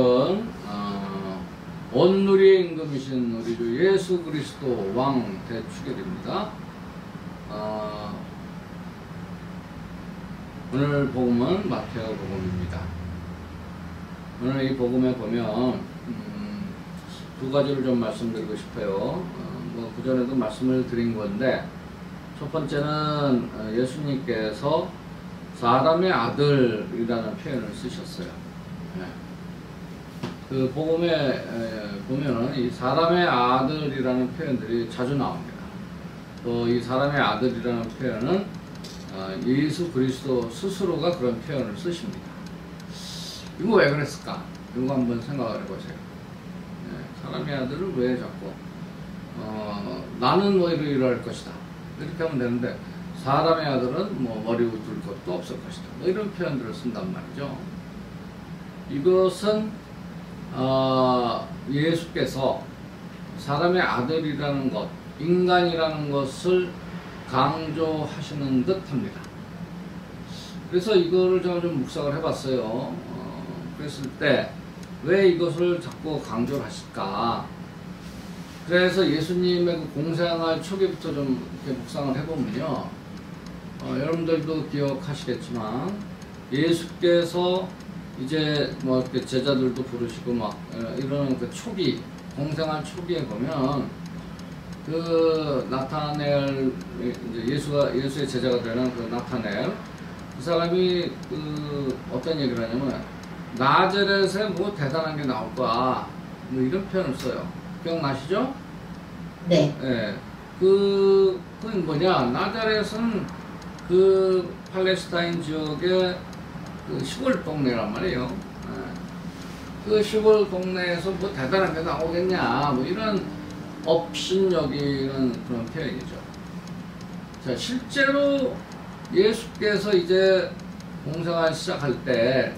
오늘은 온누리의 임금이신 우리 주 예수 그리스도 왕 대축일입니다. 오늘 복음은 마태오 복음입니다. 오늘 이 복음에 보면 두 가지를 좀 말씀드리고 싶어요. 그전에도 말씀을 드린 건데, 첫 번째는 예수님께서 사람의 아들이라는 표현을 쓰셨어요. 그 복음에 보면은 이 사람의 아들이라는 표현들이 자주 나옵니다. 또 이 사람의 아들이라는 표현은 예수 그리스도 스스로가 그런 표현을 쓰십니다. 이거 왜 그랬을까? 이거 한번 생각을 해보세요. 사람의 아들을 왜 자꾸 나는 뭐 이럴 것이다 이렇게 하면 되는데, 사람의 아들은 뭐 머리 웃을 것도 없을 것이다 뭐 이런 표현들을 쓴단 말이죠. 이것은 예수께서 사람의 아들이라는 것, 인간이라는 것을 강조하시는 듯 합니다. 그래서 이거를 제가 좀 묵상을 해봤어요. 그랬을 때 왜 이것을 자꾸 강조를 하실까? 그래서 예수님의 그 공생활 초기부터 좀 이렇게 묵상을 해보면요, 여러분들도 기억하시겠지만 예수께서 이제 뭐 이렇게 제자들도 부르시고 막 이런 그 초기, 공생활 초기에 보면 그 나타넬, 이제 예수의 제자가 되는 그 나타넬, 그 사람이 그 어떤 얘기를 하냐면 나자렛에 뭐 대단한 게 나올 거야 뭐 이런 표현을 써요. 기억나시죠? 네. 네. 그건 뭐냐, 나자렛은 그 팔레스타인 지역의 그 시골 동네란 말이에요. 그 시골 동네에서 뭐 대단한 게 나오겠냐 뭐 이런 업신여기는 그런 표현이죠. 자, 실제로 예수께서 이제 공생활 시작할 때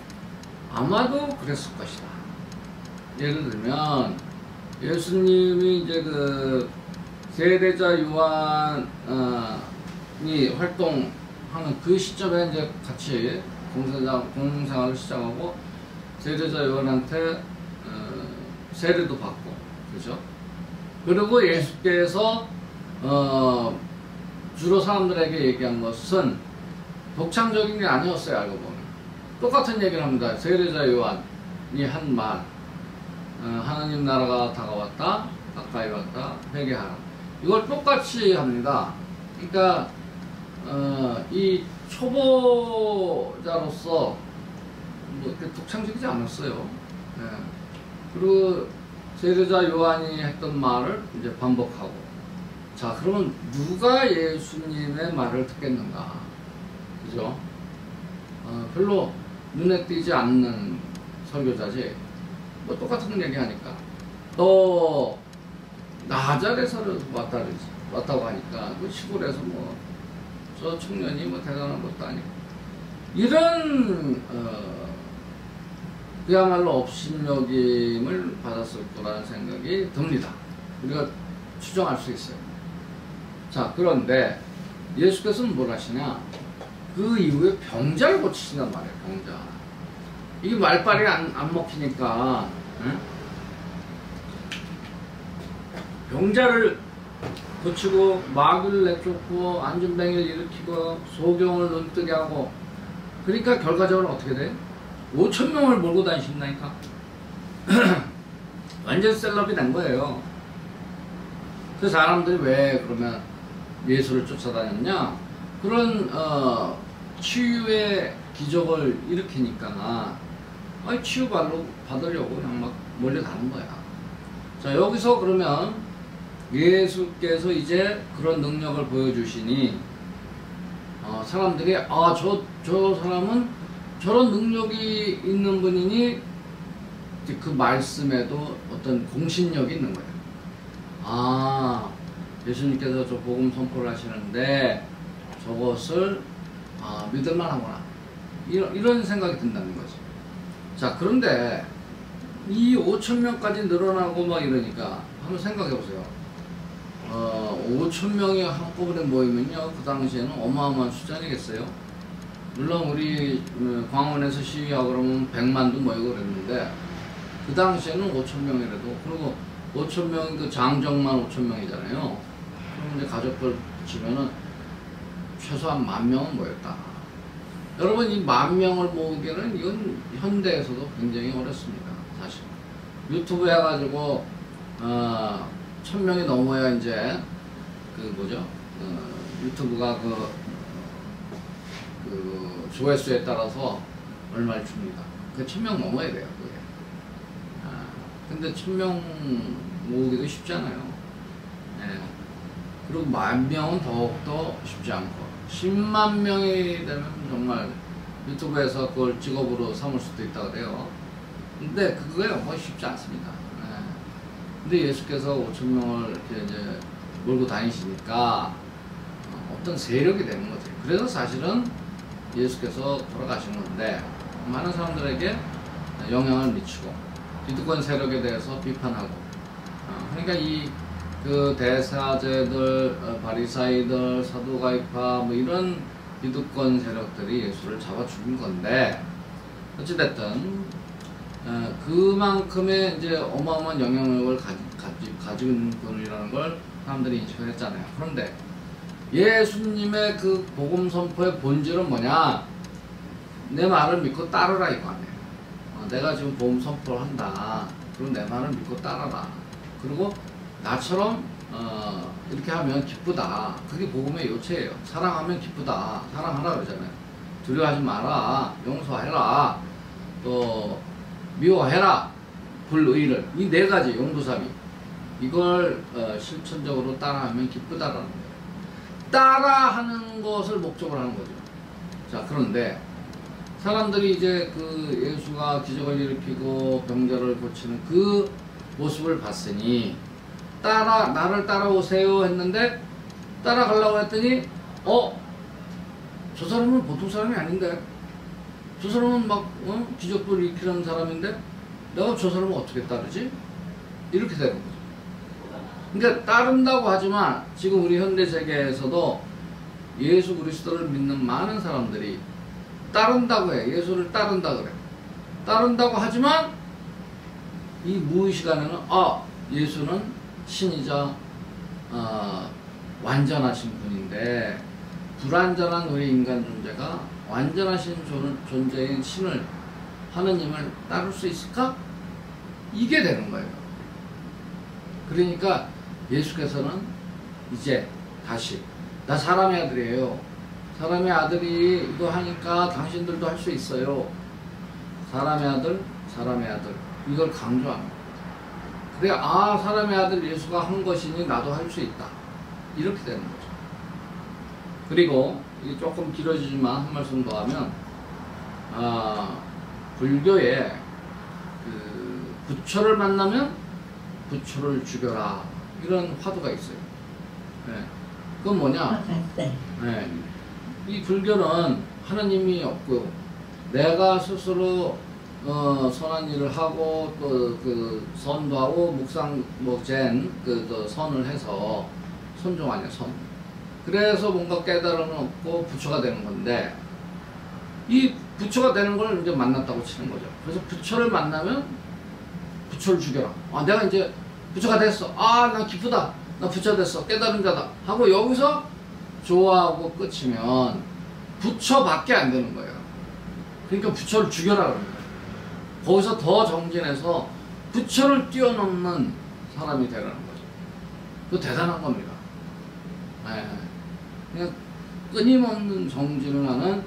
아마도 그랬을 것이다. 예를 들면 예수님이 이제 그 세례자 요한이 활동하는 그 시점에 이제 같이 공생활을 시작하고 세례자 요한한테 세례도 받고, 그죠? 그리고 예수께서 주로 사람들에게 얘기한 것은 독창적인 게 아니었어요. 알고 보면 똑같은 얘기를 합니다. 세례자 요한이 한 말, 하나님 나라가 다가왔다, 가까이 왔다, 회개하라, 이걸 똑같이 합니다. 그러니까 이 초보자로서 뭐 이렇게 독창적이지 않았어요. 그리고 세례자 요한이 했던 말을 이제 반복하고. 자, 그러면 누가 예수님의 말을 듣겠는가? 그죠? 별로 눈에 띄지 않는 설교자지. 뭐 똑같은 얘기 하니까. 또 나자렛에서 왔다고 하니까 그 시골에서 뭐 저 청년이 뭐 대단한 것도 아니고, 이런 그야말로 업신여김을 받았을 거라는 생각이 듭니다. 우리가 추정할 수 있어요. 자, 그런데 예수께서는 뭘 하시냐? 그 이후에 병자를 고치신단 말이에요. 병자. 이게 말빨이 안 먹히니까, 응? 병자를 고치고 마귀를 내쫓고 안진뱅이를 일으키고 소경을 눈뜨게 하고, 그러니까 결과적으로 어떻게 돼? 5,000명을 몰고 다니신다니까. 완전 셀럽이 된 거예요. 그 사람들이 왜 그러면 예수를 쫓아다녔냐? 그런 치유의 기적을 일으키니까 치유 받으려고 그냥 막 몰려가는 거야. 자, 여기서 그러면 예수께서 이제 그런 능력을 보여주시니 사람들이 저 사람은 저런 능력이 있는 분이니 이제 그 말씀에도 어떤 공신력이 있는 거예요. 예수님께서 저 복음 선포를 하시는데 저것을 믿을만 하구나, 이런 생각이 든다는 거죠. 자, 그런데 이 5,000명까지 늘어나고 막 이러니까 한번 생각해 보세요. 5,000명이 한꺼번에 모이면요, 그 당시에는 어마어마한 숫자 아니겠어요? 물론 우리 광원에서 시위하고 그러면 100만도 모이고 그랬는데, 그 당시에는 5,000명이라도, 그리고 5,000명, 그 장정만 5,000명이잖아요. 그럼 이제 가족들 치면은 최소한 10,000명은 모였다. 여러분, 이 10,000명을 모으기는 이건 현대에서도 굉장히 어렵습니다. 사실. 유튜브 해가지고, 1,000명이 넘어야 이제, 그 뭐죠? 유튜브가 조회수에 따라서 얼마를 줍니다. 그 1,000명 넘어야 돼요, 그게. 근데 1,000명 모으기도 쉽지 않아요. 예. 그리고 10,000명은 더욱더 쉽지 않고, 10만 명이 되면 정말 유튜브에서 그걸 직업으로 삼을 수도 있다고 그래요. 근데 그거야 뭐 쉽지 않습니다. 예. 근데 예수께서 5,000명을 이렇게 이제 몰고 다니시니까 어떤 세력이 되는 거죠. 그래서 사실은 예수께서 돌아가신 건데, 많은 사람들에게 영향을 미치고, 기득권 세력에 대해서 비판하고, 그러니까 그 대사제들, 바리사이들, 사두가이파 뭐 이런 기득권 세력들이 예수를 잡아 죽인 건데, 어찌됐든 그만큼의 이제 어마어마한 영향력을 가진 분이라는 걸 사람들이 인식을 했잖아요. 그런데 예수님의 그 복음 선포의 본질은 뭐냐? 내 말을 믿고 따르라 이거 아니에요. 내가 지금 복음 선포를 한다. 그럼 내 말을 믿고 따라라. 그리고 나처럼 이렇게 하면 기쁘다. 그게 복음의 요체예요. 사랑하면 기쁘다. 사랑하라 그러잖아요. 두려워하지 마라. 용서해라. 또 미워해라. 불의를. 이 네 가지 용도삼이. 이걸 실천적으로 따라하면 기쁘다라는 거예요. 따라하는 것을 목적으로 하는 거죠. 자, 그런데 사람들이 이제 그 예수가 기적을 일으키고 병자를 고치는 그 모습을 봤으니 나를 따라오세요 했는데, 따라가려고 했더니 저 사람은 보통 사람이 아닌데, 저 사람은 막 기적을 일으키는 사람인데 내가 저 사람을 어떻게 따르지? 이렇게 되는 거죠. 그러니까 따른다고 하지만 지금 우리 현대 세계에서도 예수 그리스도를 믿는 많은 사람들이 따른다고 해. 예수를 따른다 그래. 따른다고 하지만 이 무의식 안에는 예수는 신이자 완전하신 분인데, 불완전한 우리 인간 존재가 완전하신 존재인 신을, 하느님을 따를 수 있을까? 이게 되는 거예요. 그러니까 예수께서는 이제 다시, 나 사람의 아들이에요. 사람의 아들이 이거 하니까 당신들도 할 수 있어요. 사람의 아들, 사람의 아들. 이걸 강조합니다. 그래, 사람의 아들 예수가 한 것이니 나도 할 수 있다. 이렇게 되는 거죠. 그리고 이게 조금 길어지지만 한 말씀 더 하면, 불교에 부처를 만나면 부처를 죽여라. 이런 화두가 있어요. 네. 그건 뭐냐? 네. 이 불교는 하나님이 없고, 내가 스스로 선한 일을 하고 또 그 선도 하고 묵상 또 선을 해서 선종 아니야, 선. 그래서 뭔가 깨달음을 얻고 부처가 되는 건데, 이 부처가 되는 걸 이제 만났다고 치는 거죠. 그래서 부처를 만나면 부처를 죽여라. 내가 이제 부처가 됐어. 나 기쁘다. 나 부처 됐어. 깨달은 자다. 하고 여기서 좋아하고 끝이면 부처밖에 안 되는 거예요. 그러니까 부처를 죽여라 그러는 거예요. 거기서 더 정진해서 부처를 뛰어넘는 사람이 되라는 거죠. 그거 대단한 겁니다. 네. 그냥 끊임없는 정진을 하는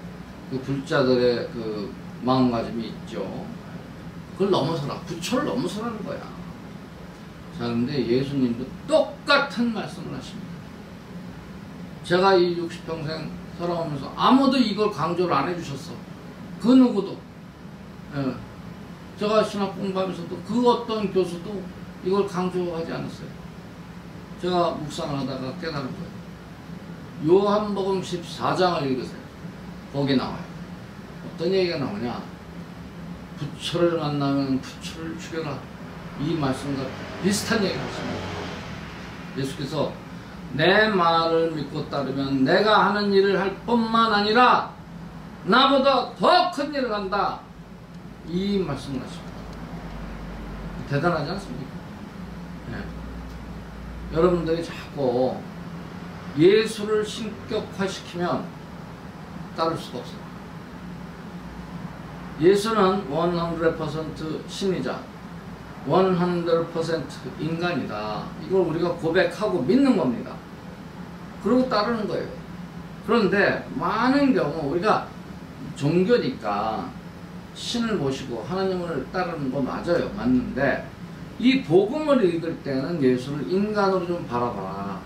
그 불자들의 그 마음가짐이 있죠. 그걸 넘어서라. 부처를 넘어서라는 거야. 자, 근데 예수님도 똑같은 말씀을 하십니다. 제가 이 60평생 살아오면서 아무도 이걸 강조를 안 해주셨어. 그 누구도. 예. 제가 신학 공부하면서도 그 어떤 교수도 이걸 강조하지 않았어요. 제가 묵상을 하다가 깨달은 거예요. 요한복음 14장을 읽으세요. 거기 나와요. 어떤 얘기가 나오냐? 부처를 만나면 부처를 죽여라. 이 말씀과 비슷한 얘기를 하십니다. 예수께서 내 말을 믿고 따르면 내가 하는 일을 할 뿐만 아니라 나보다 더 큰 일을 한다. 이 말씀을 하십니다. 대단하지 않습니까? 예. 여러분들이 자꾸 예수를 신격화시키면 따를 수가 없어요. 예수는 100% 신이자 100% 인간이다. 이걸 우리가 고백하고 믿는 겁니다. 그러고 따르는 거예요. 그런데 많은 경우 우리가 종교니까 신을 모시고 하나님을 따르는 거 맞아요. 맞는데 이 복음을 읽을 때는 예수를 인간으로 좀 바라봐라.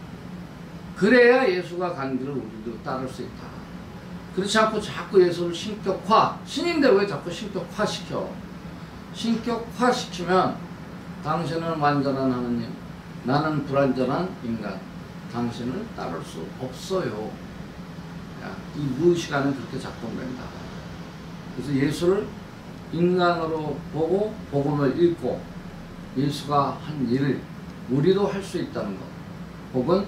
그래야 예수가 간 길을 우리도 따를 수 있다. 그렇지 않고 자꾸 예수를 신격화, 신인데 왜 자꾸 신격화시켜? 신격화시키면 당신은 완전한 하나님, 나는 불완전한 인간, 당신을 따를 수 없어요. 야, 이 무의식 안에 그렇게 작동된다. 그래서 예수를 인간으로 보고 복음을 읽고 예수가 한 일을 우리도 할 수 있다는 것, 혹은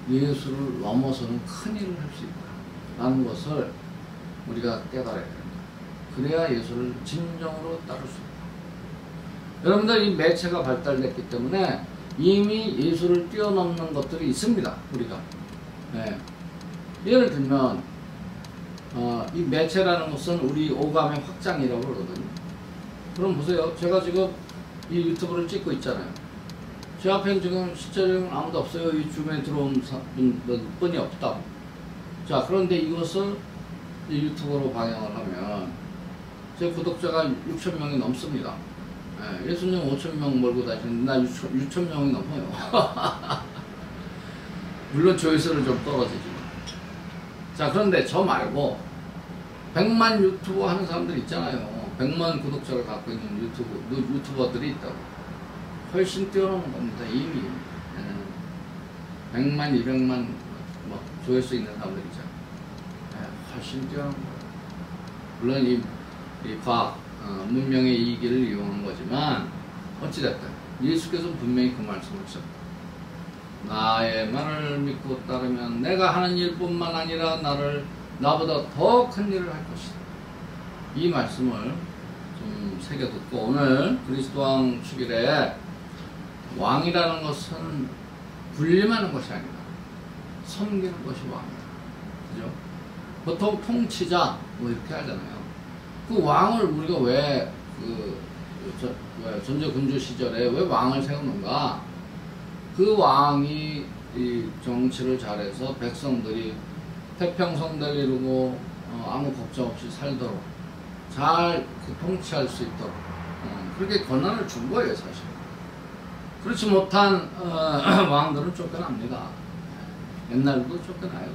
예수를 넘어서는 큰 일을 할 수 있다라는 것을 우리가 깨달아야 됩니다. 그래야 예수를 진정으로 따를 수 있다. 여러분들 이 매체가 발달됐기 때문에 이미 예수를 뛰어넘는 것들이 있습니다. 우리가. 네. 예를 들면 이 매체라는 것은 우리 오감의 확장이라고 그러거든요. 그럼 보세요. 제가 지금 이 유튜브를 찍고 있잖아요. 제 앞에는 지금 실제로는 아무도 없어요. 이 주변에 들어온 분이 없다고. 자, 그런데 이것을 이 유튜브로 방영을 하면 제 구독자가 6,000명이 넘습니다. 네, 예수님 5,000명 몰고 다니는데 나 6,000명이 넘어요. 물론 조회수는 좀 떨어지지만. 자, 그런데 저 말고 100만 유튜버 하는 사람들 있잖아요. 100만 구독자를 갖고 있는 유튜버들이 있다고. 훨씬 뛰어넘는 겁니다. 이미 100만, 200만 뭐 조회수 있는 사람들 있잖아요. 훨씬 뛰어넘는 거예요. 물론 이 과학, 문명의 이기를 이용한 거지만 어찌됐든 예수께서는 분명히 그 말씀을 하셨다. 나의 말을 믿고 따르면 내가 하는 일뿐만 아니라 나보다 더 큰 일을 할 것이다. 이 말씀을 좀 새겨듣고 오늘 그리스도왕 축일에 왕이라는 것은 군림하는 것이 아니다. 섬기는 것이 왕이다. 그죠? 보통 통치자 뭐 이렇게 하잖아요. 그 왕을 우리가 왜 전제군주 시절에 왜 왕을 세우는가? 그 왕이 이 정치를 잘해서 백성들이 태평성대를 이루고 아무 걱정 없이 살도록 잘 통치할 수 있도록 그렇게 권한을 준 거예요, 사실. 그렇지 못한 왕들은 쫓겨납니다. 옛날도 쫓겨나요.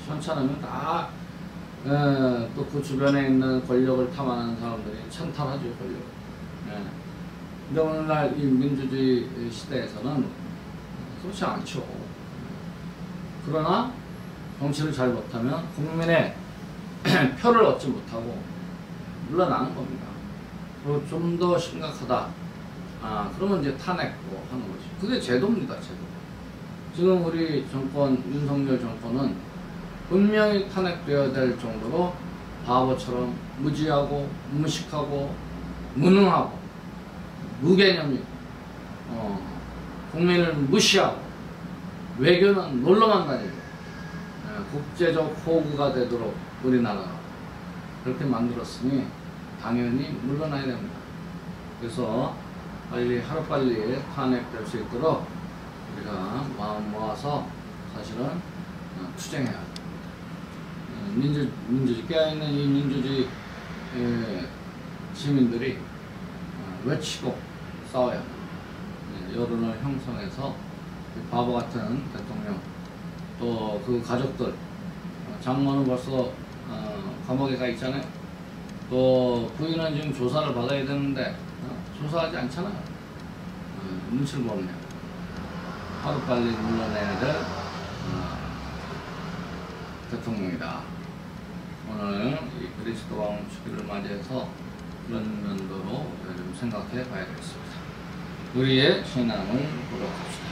현찬하면 다 또 그 주변에 있는 권력을 탐하는 사람들이 찬탈하죠, 권력을. 근데 오늘날 이 민주주의 시대에서는 그렇지 않죠. 그러나 정치를 잘 못하면 국민의 표를 얻지 못하고 물러나는 겁니다. 그리고 좀 더 심각하다. 그러면 이제 탄핵도 하는 거죠. 그게 제도입니다, 제도. 지금 우리 정권, 윤석열 정권은 분명히 탄핵되어야 될 정도로 바보처럼 무지하고 무식하고 무능하고 무개념이고 국민을 무시하고 외교는 놀러만 다니고 국제적 호구가 되도록 우리나라가 그렇게 만들었으니 당연히 물러나야 됩니다. 그래서 빨리 하루빨리 탄핵될 수 있도록 우리가 마음 모아서 사실은 투쟁해야 합니다. 민주주의 깨어있는 이 민주주의 시민들이 외치고 싸워야 합니다. 여론을 형성해서 바보 같은 대통령 또 그 가족들 장모는 벌써 감옥에 가 있잖아요. 또 부인은 지금 조사를 받아야 되는데 조사하지 않잖아요. 눈치를 보네요. 하루빨리 물러내야 될 대통령이다. 오늘 이 그리스도왕 축일을 맞이해서 그런 면도로 좀 생각해 봐야 되겠습니다. 우리의 신앙을 고백합시다.